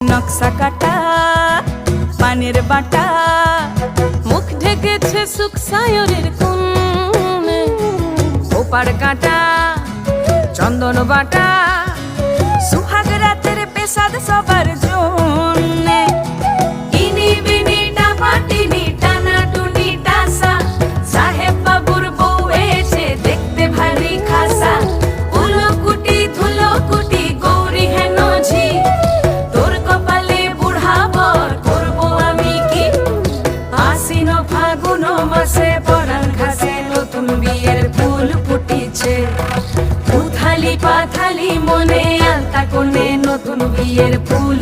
নকশা কাটা পানের বাটা মুখ ঢেকেছে সুখ সায়রের কোণে ওপার কাটা চন্দন বাটা সুহাগ রাতের পেশাদ সবার জন্যে ইনি বিনি টাপাটিনি টানা টুনি টাসা সাহেব বাবুর বউ এসে দেখতে ভারী খাসা উলকুটি ধুলকুটি গৌরী হেন ঝি তোর কপালে বুড়া বর করবো আমি কি আশ্বিন ফাগুন মাসে পরাণ ঘাসে নতুন বিয়ের ফুল ফুটিছে উথালি পাথালি মনে আলতা কোণে নতুন বিয়ের ফুল